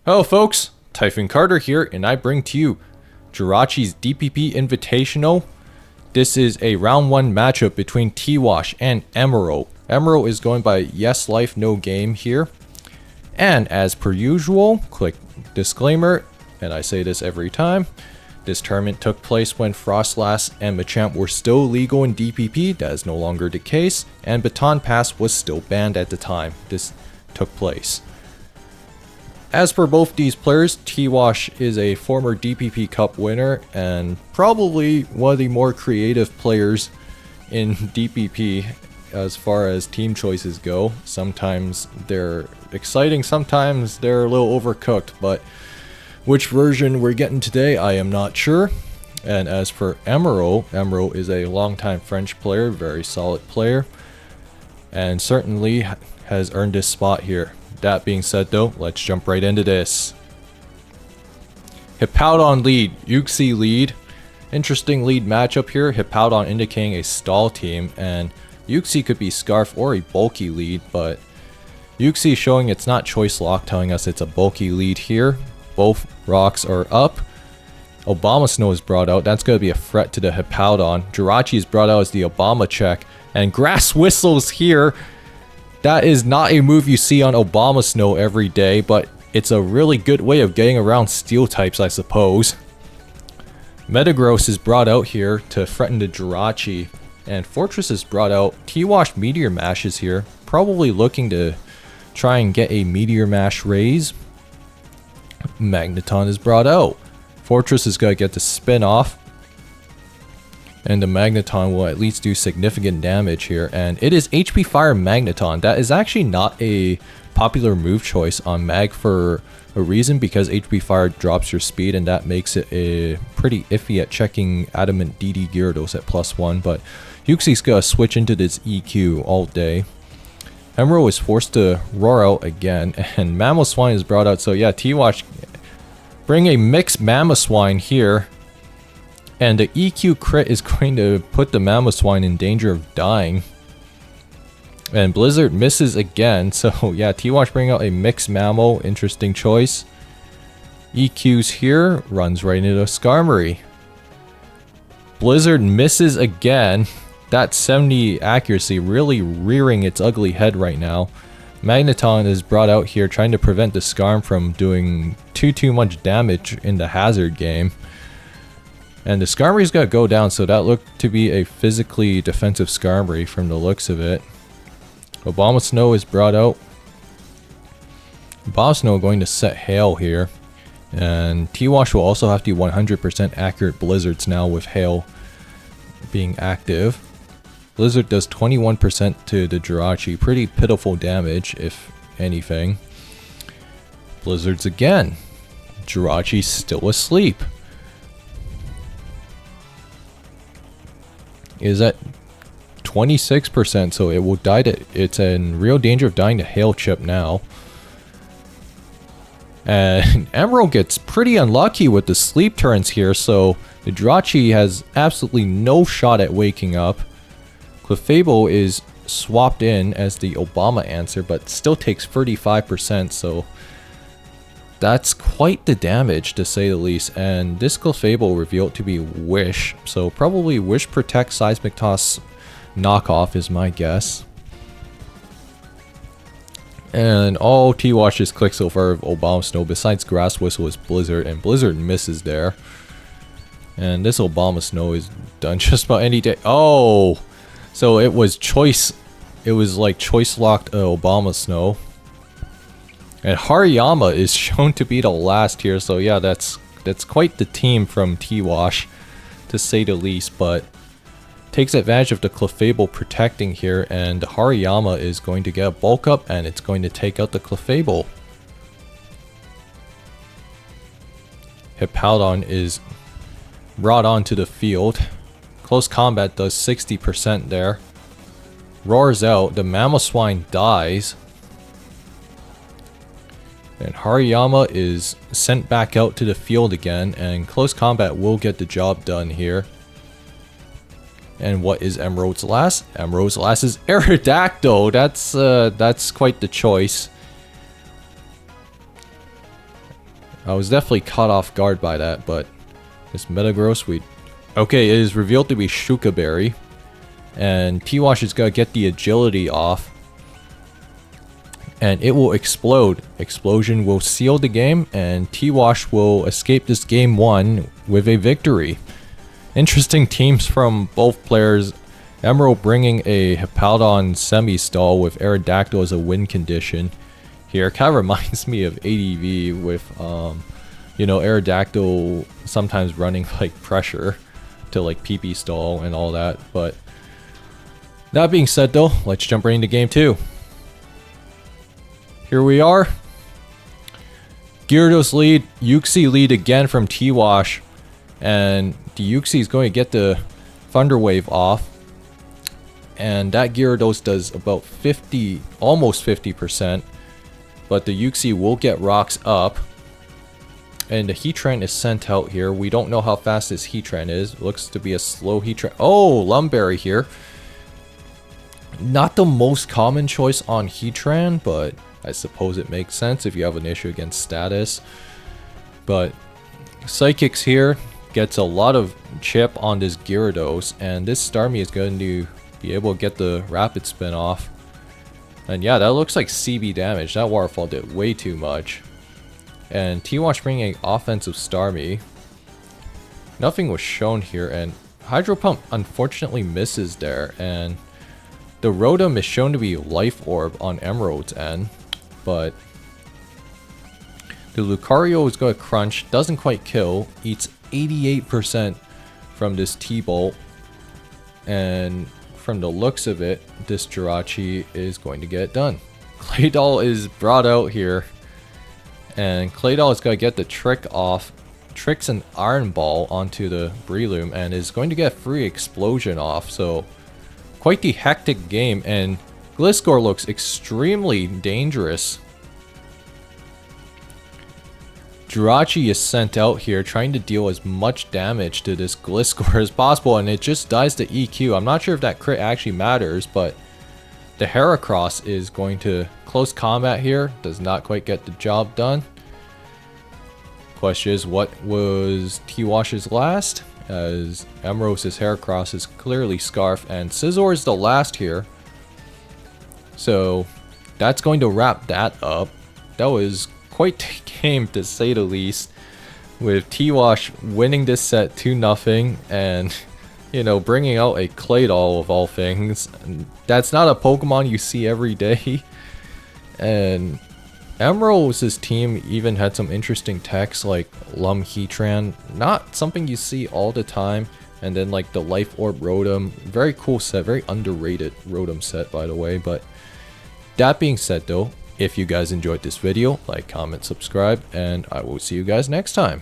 Hello folks, Typhon Carter here, and I bring to you Jirachee's DPP Invitational. This is a round 1 matchup between twash and Emeral. Emeral is going by Yes Life No Game here. And as per usual, click disclaimer, and I say this every time. This tournament took place when Frostlass and Machamp were still legal in DPP, that is no longer the case, and Baton Pass was still banned at the time this took place. As for both these players, twash is a former DPP Cup winner and probably one of the more creative players in DPP as far as team choices go. Sometimes they're exciting, sometimes they're a little overcooked, but which version we're getting today, I am not sure. And as for Emeral, Emeral is a longtime French player, very solid player, and certainly has earned this spot here. That being said though, let's jump right into this. Hippowdon lead, Uxie lead. Interesting lead matchup here. Hippowdon indicating a stall team, and Uxie could be Scarf or a bulky lead, but Uxie showing it's not choice lock, telling us it's a bulky lead here. Both rocks are up. Obama Snow is brought out. That's going to be a threat to the Hippowdon. Jirachee is brought out as the Obama check, and Grass Whistles here. That is not a move you see on Obama Snow every day, but it's a really good way of getting around steel types, I suppose. Metagross is brought out here to threaten the Jirachee, and Fortress is brought out. twash Meteor Mash is here, probably looking to try and get a Meteor Mash raise. Magneton is brought out. Fortress is going to get the spin off, and the Magneton will at least do significant damage here, and it is HP Fire Magneton. That is actually not a popular move choice on Mag for a reason, because HP Fire drops your speed, and that makes it a pretty iffy at checking Adamant DD Gyarados at +1, but Uxie's gonna switch into this EQ all day. Emeral is forced to roar out again, and Mamoswine is brought out, so yeah, twash bring a mixed Mamoswine here. And the EQ crit is going to put the Mamoswine in danger of dying. And Blizzard misses again, so yeah, twash bring out a mixed Mamo, interesting choice. EQs here, runs right into Skarmory. Blizzard misses again. That 70 accuracy really rearing its ugly head right now. Magneton is brought out here trying to prevent the Skarm from doing too much damage in the hazard game. And the Skarmory's got to go down, so that looked to be a physically defensive Skarmory from the looks of it. Obama Snow is brought out. Obama Snow going to set Hail here. And twash will also have to do 100% accurate Blizzards now with Hail being active. Blizzard does 21% to the Jirachee. Pretty pitiful damage, if anything. Blizzards again. Jirachee's still asleep. Is at 26%, so it will die to, it's in real danger of dying to Hail Chip now. And Emeral gets pretty unlucky with the sleep turns here, so the Jirachee has absolutely no shot at waking up. Clefable is swapped in as the Obama answer, but still takes 35%, so that's quite the damage, to say the least. And this Clefable revealed to be Wish, so probably Wish Protect Seismic Toss knockoff is my guess. And all twash's clicks so far of Obama Snow besides Grass Whistle is Blizzard, and Blizzard misses there. And this Obama Snow is done just about any day. Oh! So it was choice, it was like choice locked Obama Snow. And Hariyama is shown to be the last here, so yeah, that's quite the team from twash, to say the least, but takes advantage of the Clefable protecting here, and the Hariyama is going to get a bulk up, and it's going to take out the Clefable. Hippowdon is brought onto the field. Close combat does 60% there. Roars out, the Mamoswine dies. And Hariyama is sent back out to the field again, and close combat will get the job done here. And what is Emerald's last? Emerald's last is Aerodactyl. That's quite the choice. I was definitely caught off guard by that, but this Metagross, okay, it is revealed to be Shuka Berry, and T-Wash is gonna get the agility off, and it will explode. Explosion will seal the game, and T-Wash will escape this game 1 with a victory. Interesting teams from both players. Emeral bringing a Hippowdon semi-stall with Aerodactyl as a win condition. Here kind of reminds me of ADV with you know, Aerodactyl sometimes running like pressure to like PP stall and all that. But that being said though, let's jump right into game 2. Here we are. Gyarados lead, Uxie lead again from T-Wash, and the Uxie is going to get the Thunder Wave off. And that Gyarados does about 50, almost 50%. But the Uxie will get rocks up. And the Heatran is sent out here. We don't know how fast this Heatran is. Looks to be a slow Heatran. Oh, Lumberry here. Not the most common choice on Heatran, but I suppose it makes sense if you have an issue against status. But Psychics here gets a lot of chip on this Gyarados. And this Starmie is going to be able to get the Rapid Spin off. And yeah, that looks like CB damage. That Waterfall did way too much. And T-Wash bringing an offensive Starmie. Nothing was shown here, and Hydro Pump unfortunately misses there. And the Rotom is shown to be Life Orb on Emerald's end, but the Lucario is going to crunch, doesn't quite kill, eats 88% from this T-Bolt, and from the looks of it, this Jirachee is going to get it done. Claydol is brought out here, and Claydol is going to get the trick off, tricks an Iron Ball onto the Breloom, and is going to get free Explosion off. So quite the hectic game, and Gliscor looks extremely dangerous. Jirachee is sent out here trying to deal as much damage to this Gliscor as possible, and it just dies to EQ. I'm not sure if that crit actually matters, but the Heracross is going to close combat here. Does not quite get the job done. Question is, what was T-Wash's last? As Emerald's Heracross is clearly Scarf, and Scizor is the last here. So that's going to wrap that up. That was quite the game, to say the least, with T-Wash winning this set 2-0, and you know, bringing out a Claydol of all things. And that's not a Pokemon you see every day. And Emerald's team even had some interesting techs like Lum Heatran, not something you see all the time. And then like the Life Orb Rotom, very cool set, very underrated Rotom set by the way. But that being said though, if you guys enjoyed this video, like, comment, subscribe, and I will see you guys next time.